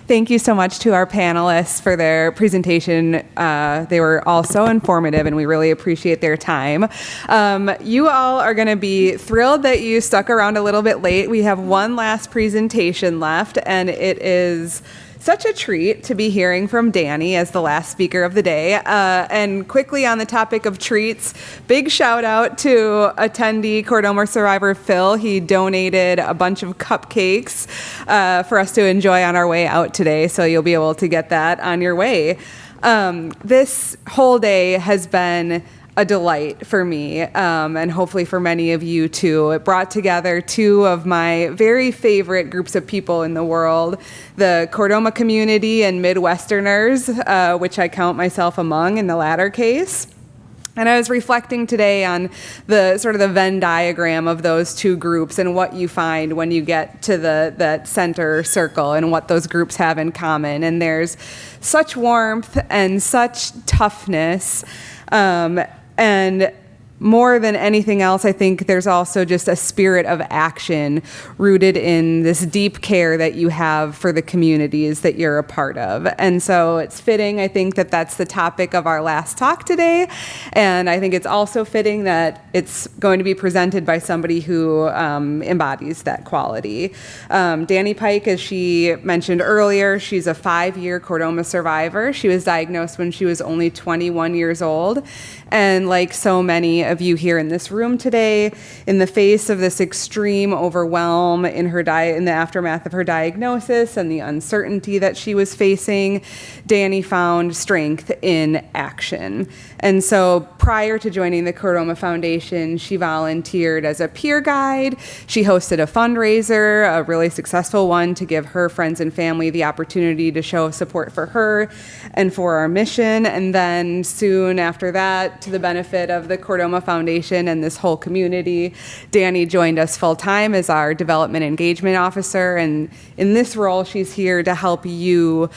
Thank you so much to our panelists for their presentation. They were all so informative, and we really appreciate their time. You all are going to be thrilled that you stuck around a little bit late. We have one last presentation left, and it is such a treat to be hearing from Dani as the last speaker of the day. And quickly on the topic of treats, big shout out to attendee Chordoma survivor Phil. He donated a bunch of cupcakes for us to enjoy on our way out today, so you'll be able to get that on your way. This whole day has been a delight for me, and hopefully for many of you too. It brought together two of my very favorite groups of people in the world, the Chordoma community and Midwesterners, which I count myself among in the latter case. And I was reflecting today on the sort of the Venn diagram of those two groups and what you find when you get to that center circle and what those groups have in common. And there's such warmth and such toughness. And more than anything else, I think there's also just a spirit of action rooted in this deep care that you have for the communities that you're a part of. And so it's fitting, I think, that that's the topic of our last talk today. And I think it's also fitting that it's going to be presented by somebody who embodies that quality. Dani Pike, as she mentioned earlier, she's a 5-year Chordoma survivor. She was diagnosed when she was only 21 years old. And like so many of you here in this room today, in the face of this extreme overwhelm in the aftermath of her diagnosis and the uncertainty that she was facing, Dani found strength in action. And so prior to joining the Chordoma Foundation, she volunteered as a peer guide. She hosted a fundraiser, a really successful one, to give her friends and family the opportunity to show support for her and for our mission. And then soon after that, to the benefit of the Chordoma Foundation and this whole community, Dani joined us full-time as our development engagement officer. And in this role, she's here to help you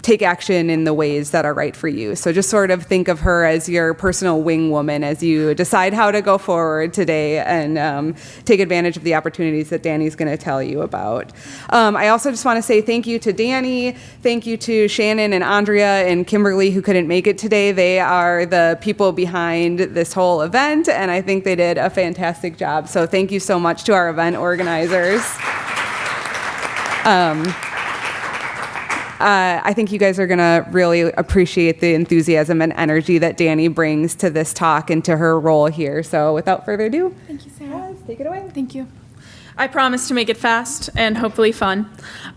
take action in the ways that are right for you. So just sort of think of her as your personal wing woman as you decide how to go forward today and take advantage of the opportunities that Dani's going to tell you about. I also just want to say thank you to Dani, thank you to Shannon and Andrea and Kimberly who couldn't make it today. They are the people behind this whole event, and I think they did a fantastic job. So thank you so much to our event organizers. I think you guys are going to really appreciate the enthusiasm and energy that Dani brings to this talk and to her role here. So without further ado, thank you, Sarah. Take it away. Thank you. I promise to make it fast and hopefully fun.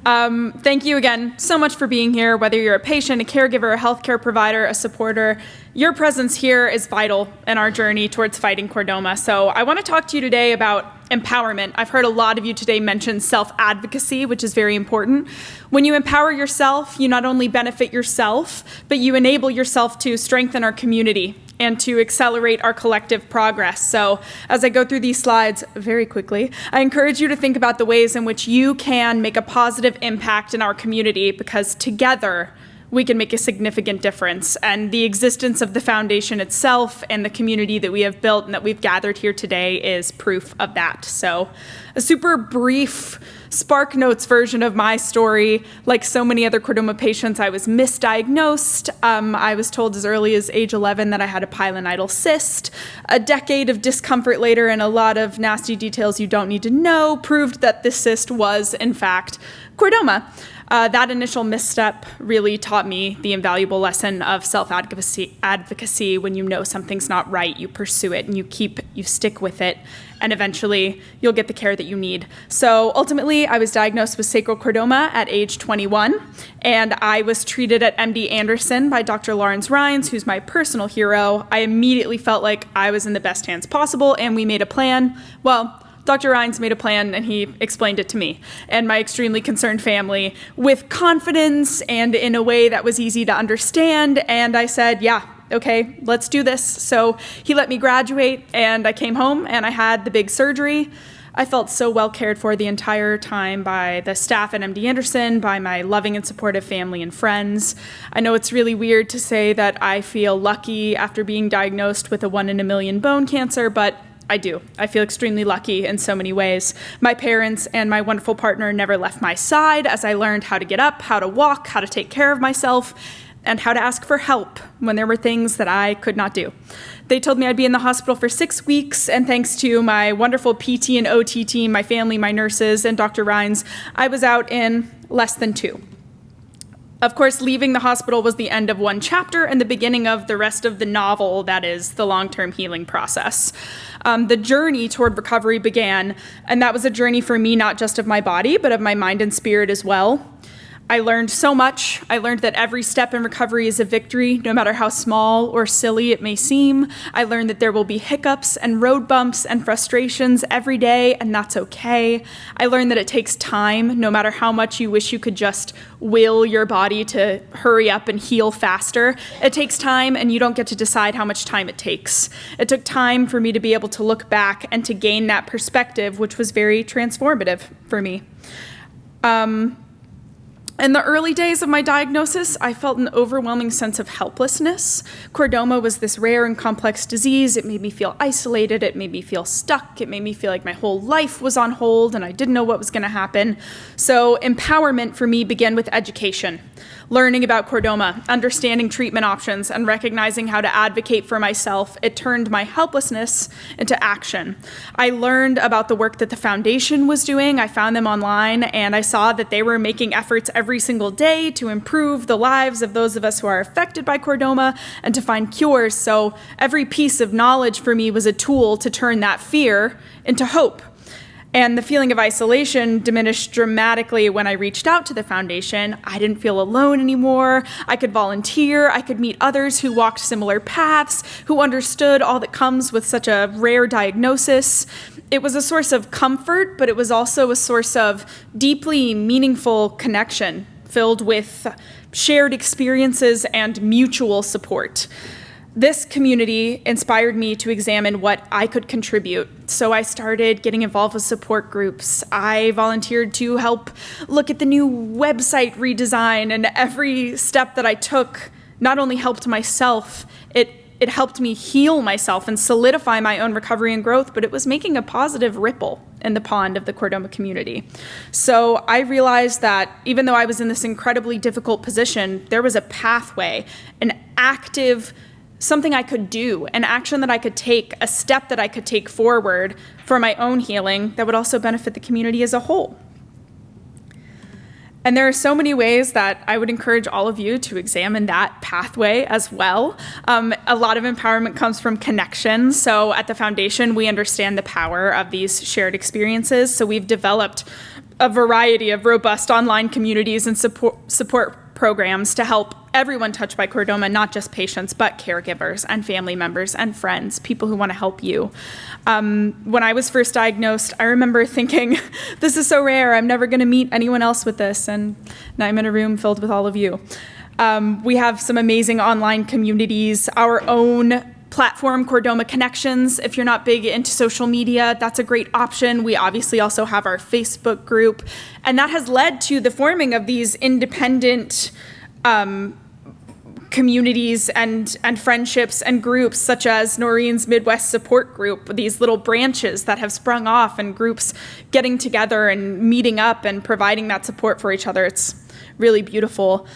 Thank you again so much for being here, whether you're a patient, a caregiver, a healthcare provider, a supporter. Your presence here is vital in our journey towards fighting chordoma. So I want to talk to you today about empowerment. I've heard a lot of you today mention self-advocacy, which is very important. When you empower yourself, you not only benefit yourself, but you enable yourself to strengthen our community and to accelerate our collective progress. So as I go through these slides very quickly, I encourage you to think about the ways in which you can make a positive impact in our community, because together we can make a significant difference. And the existence of the foundation itself and the community that we have built and that we've gathered here today is proof of that. So a super brief Spark Notes version of my story. Like so many other chordoma patients, I was misdiagnosed. I was told as early as age 11 that I had a pilonidal cyst. A decade of discomfort later and a lot of nasty details you don't need to know proved that this cyst was, in fact, chordoma. That initial misstep really taught me the invaluable lesson of self-advocacy. When you know something's not right, you pursue it and you stick with it, and eventually you'll get the care that you need. So ultimately, I was diagnosed with sacral chordoma at age 21, and I was treated at MD Anderson by Dr. Lawrence Rines, who's my personal hero. I immediately felt like I was in the best hands possible, and we made a plan. Well, Dr. Rines made a plan and he explained it to me and my extremely concerned family with confidence and in a way that was easy to understand. And I said, yeah, okay, let's do this. So he let me graduate and I came home and I had the big surgery. I felt so well cared for the entire time by the staff at MD Anderson, by my loving and supportive family and friends. I know it's really weird to say that I feel lucky after being diagnosed with a 1 in a million bone cancer, but I do. I feel extremely lucky in so many ways. My parents and my wonderful partner never left my side as I learned how to get up, how to walk, how to take care of myself, and how to ask for help when there were things that I could not do. They told me I'd be in the hospital for 6 weeks, and thanks to my wonderful PT and OT team, my family, my nurses, and Dr. Rhines, I was out in less than 2. Of course, leaving the hospital was the end of one chapter and the beginning of the rest of the novel that is the long-term healing process. The journey toward recovery began, and that was a journey for me, not just of my body, but of my mind and spirit as well. I learned so much. I learned that every step in recovery is a victory, no matter how small or silly it may seem. I learned that there will be hiccups and road bumps and frustrations every day, and that's okay. I learned that it takes time, no matter how much you wish you could just will your body to hurry up and heal faster. It takes time, and you don't get to decide how much time it takes. It took time for me to be able to look back and to gain that perspective, which was very transformative for me. In the early days of my diagnosis, I felt an overwhelming sense of helplessness. Chordoma was this rare and complex disease. It made me feel isolated. It made me feel stuck. It made me feel like my whole life was on hold and I didn't know what was going to happen. So empowerment for me began with education, learning about chordoma, understanding treatment options, and recognizing how to advocate for myself. It turned my helplessness into action. I learned about the work that the foundation was doing. I found them online, and I saw that they were making efforts every single day to improve the lives of those of us who are affected by chordoma and to find cures. So every piece of knowledge for me was a tool to turn that fear into hope. And the feeling of isolation diminished dramatically when I reached out to the foundation. I didn't feel alone anymore. I could volunteer. I could meet others who walked similar paths, who understood all that comes with such a rare diagnosis. It was a source of comfort, but it was also a source of deeply meaningful connection, filled with shared experiences and mutual support. This community inspired me to examine what I could contribute. So I started getting involved with support groups. I volunteered to help look at the new website redesign, and every step that I took not only helped myself, it helped me heal myself and solidify my own recovery and growth, but it was making a positive ripple in the pond of the chordoma community. So I realized that even though I was in this incredibly difficult position, there was a pathway, an active something I could do, an action that I could take, a step that I could take forward for my own healing that would also benefit the community as a whole. And there are so many ways that I would encourage all of you to examine that pathway as well. A lot of empowerment comes from connection. So at the foundation, we understand the power of these shared experiences. So we've developed a variety of robust online communities and support programs to help everyone touched by chordoma, not just patients, but caregivers and family members and friends, people who want to help you. When I was first diagnosed, I remember thinking, this is so rare, I'm never going to meet anyone else with this, and now I'm in a room filled with all of you. We have some amazing online communities, our own platform, Chordoma Connections. If you're not big into social media, that's a great option. We obviously also have our Facebook group, and that has led to the forming of these independent communities and friendships and groups, such as Noreen's Midwest Support Group, these little branches that have sprung off, and groups getting together and meeting up and providing that support for each other. It's really beautiful.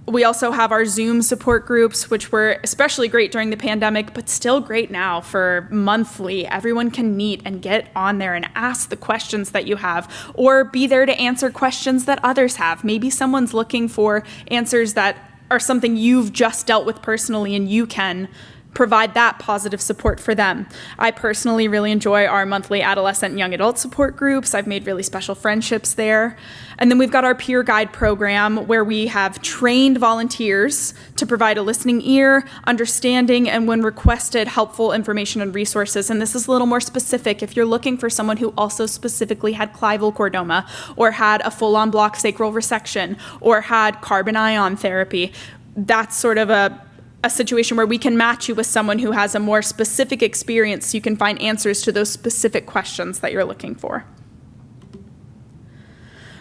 We also have our Zoom support groups, which were especially great during the pandemic, but still great now for monthly. Everyone can meet and get on there and ask the questions that you have, or be there to answer questions that others have. Maybe someone's looking for answers that are something you've just dealt with personally, and you can provide that positive support for them. I personally really enjoy our monthly adolescent and young adult support groups. I've made really special friendships there. And then we've got our peer guide program, where we have trained volunteers to provide a listening ear, understanding, and when requested, helpful information and resources. And this is a little more specific if you're looking for someone who also specifically had clival chordoma, or had a full-on block sacral resection, or had carbon ion therapy. That's sort of a situation where we can match you with someone who has a more specific experience, so you can find answers to those specific questions that you're looking for.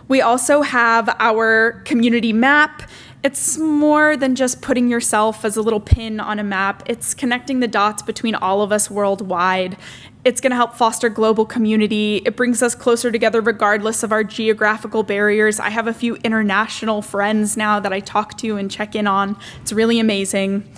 We also have our community map it's more than just putting yourself as a little pin on a map. It's connecting the dots between all of us worldwide. It's going to help foster global community. It brings us closer together regardless of our geographical barriers. I have a few international friends now that I talk to and check in on. It's really amazing.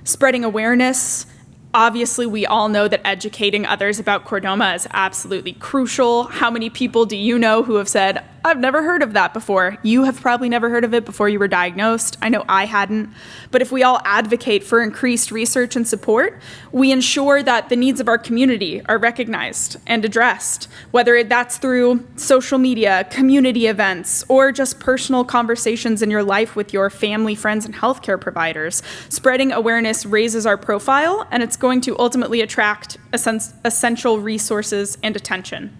Spreading awareness. Obviously, we all know that educating others about chordoma is absolutely crucial. How many people do you know who have said, I've never heard of that before? You have probably never heard of it before you were diagnosed. I know I hadn't. But if we all advocate for increased research and support, we ensure that the needs of our community are recognized and addressed, whether that's through social media, community events, or just personal conversations in your life with your family, friends, and healthcare providers. Spreading awareness raises our profile, and it's going to ultimately attract essential resources and attention.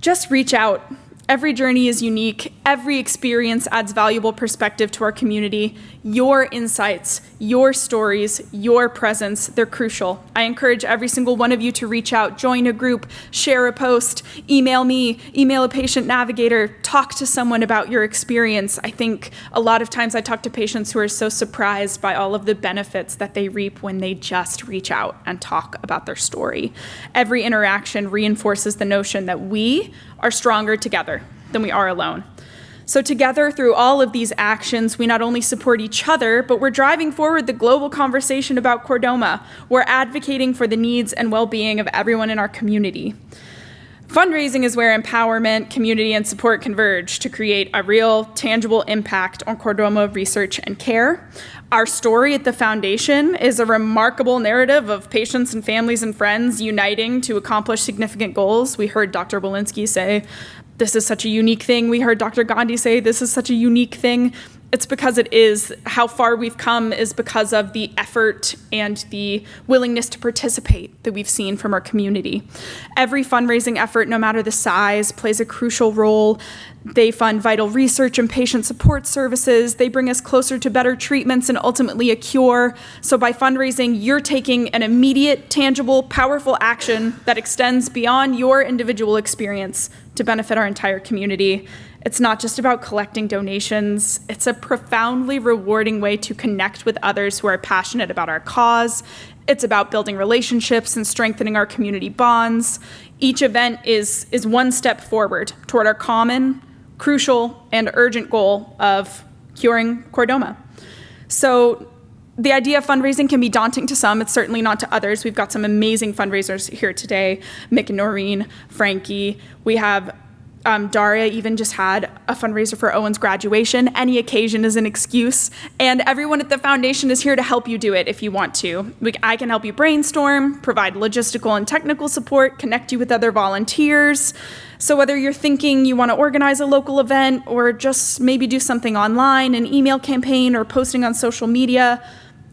Just reach out. Every journey is unique. Every experience adds valuable perspective to our community. Your insights, your stories, your presence, they're crucial. I encourage every single one of you to reach out, join a group, share a post, email me, email a patient navigator, talk to someone about your experience. I think a lot of times I talk to patients who are so surprised by all of the benefits that they reap when they just reach out and talk about their story. Every interaction reinforces the notion that we are stronger together than we are alone. So together, through all of these actions, we not only support each other, but we're driving forward the global conversation about chordoma. We're advocating for the needs and well-being of everyone in our community. Fundraising is where empowerment, community, and support converge to create a real, tangible impact on chordoma research and care. Our story at the foundation is a remarkable narrative of patients and families and friends uniting to accomplish significant goals. We heard Dr. Walensky say, this is such a unique thing. We heard Dr. Gandhi say, this is such a unique thing. It's because it is. How far we've come is because of the effort and the willingness to participate that we've seen from our community. Every fundraising effort, no matter the size, plays a crucial role. They fund vital research and patient support services. They bring us closer to better treatments and ultimately a cure. So by fundraising, you're taking an immediate, tangible, powerful action that extends beyond your individual experience to benefit our entire community. It's not just about collecting donations. It's a profoundly rewarding way to connect with others who are passionate about our cause. It's about building relationships and strengthening our community bonds. Each event is one step forward toward our common, crucial, and urgent goal of curing chordoma. So the idea of fundraising can be daunting to some. It's certainly not to others. We've got some amazing fundraisers here today. Mick and Noreen, Frankie. We have Daria even just had a fundraiser for Owen's graduation. Any occasion is an excuse. And everyone at the foundation is here to help you do it if you want to. I can help you brainstorm, provide logistical and technical support, connect you with other volunteers. So whether you're thinking you want to organize a local event or just maybe do something online, an email campaign or posting on social media,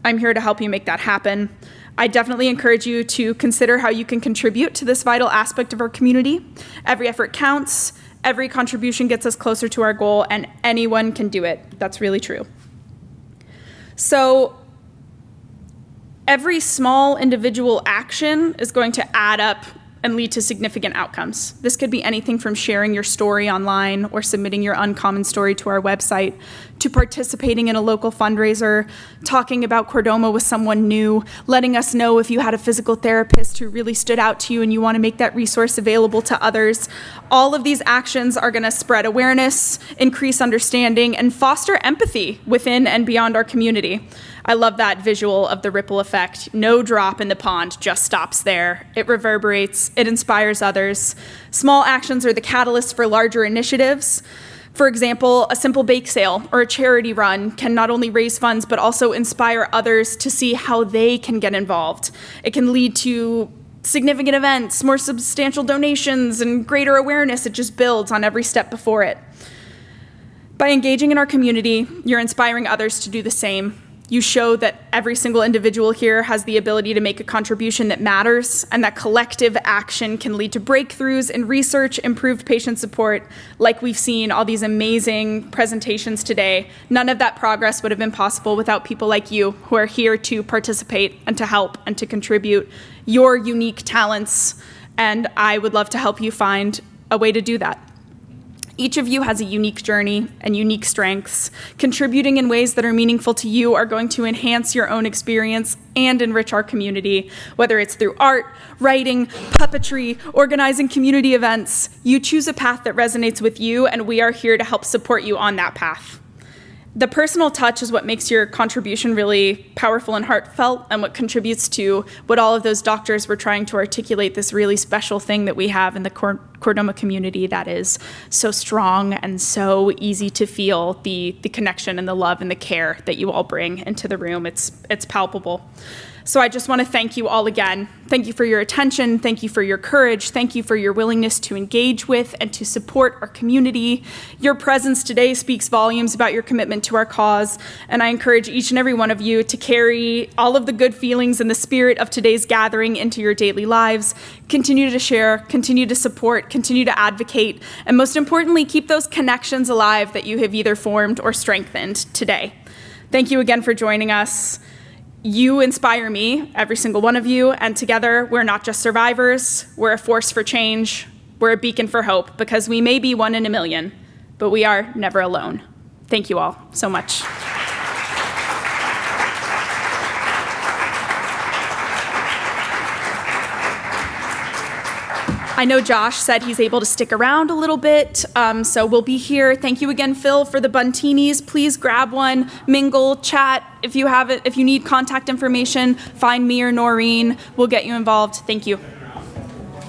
I'm here to help you make that happen. I definitely encourage you to consider how you can contribute to this vital aspect of our community. Every effort counts, every contribution gets us closer to our goal, and anyone can do it. That's really true. So every small individual action is going to add up and lead to significant outcomes. This could be anything from sharing your story online or submitting your uncommon story to our website, to participating in a local fundraiser, talking about chordoma with someone new, letting us know if you had a physical therapist who really stood out to you and you want to make that resource available to others. All of these actions are going to spread awareness, increase understanding, and foster empathy within and beyond our community. I love that visual of the ripple effect. No drop in the pond just stops there. It reverberates, it inspires others. Small actions are the catalyst for larger initiatives. For example, a simple bake sale or a charity run can not only raise funds, but also inspire others to see how they can get involved. It can lead to significant events, more substantial donations, and greater awareness. It just builds on every step before it. By engaging in our community, you're inspiring others to do the same. You show that every single individual here has the ability to make a contribution that matters, and that collective action can lead to breakthroughs in research, improved patient support, like we've seen all these amazing presentations today. None of that progress would have been possible without people like you who are here to participate and to help and to contribute your unique talents, and I would love to help you find a way to do that. Each of you has a unique journey and unique strengths. Contributing in ways that are meaningful to you are going to enhance your own experience and enrich our community, whether it's through art, writing, puppetry, organizing community events. You choose a path that resonates with you, and we are here to help support you on that path. The personal touch is what makes your contribution really powerful and heartfelt, and what contributes to what all of those doctors were trying to articulate, this really special thing that we have in the Chordoma community that is so strong and so easy to feel, the connection and the love and the care that you all bring into the room. It's palpable. So I just want to thank you all again. Thank you for your attention. Thank you for your courage. Thank you for your willingness to engage with and to support our community. Your presence today speaks volumes about your commitment to our cause, and I encourage each and every one of you to carry all of the good feelings and the spirit of today's gathering into your daily lives. Continue to share, continue to support, continue to advocate, and most importantly, keep those connections alive that you have either formed or strengthened today. Thank you again for joining us. You inspire me, every single one of you, and together we're not just survivors, we're a force for change, we're a beacon for hope, because we may be one in a million, but we are never alone. Thank you all so much. I know Josh said he's able to stick around a little bit, so we'll be here. Thank you again, Phil, for the buntinis. Please grab one, mingle, chat. If you need contact information, find me or Noreen. We'll get you involved. Thank you.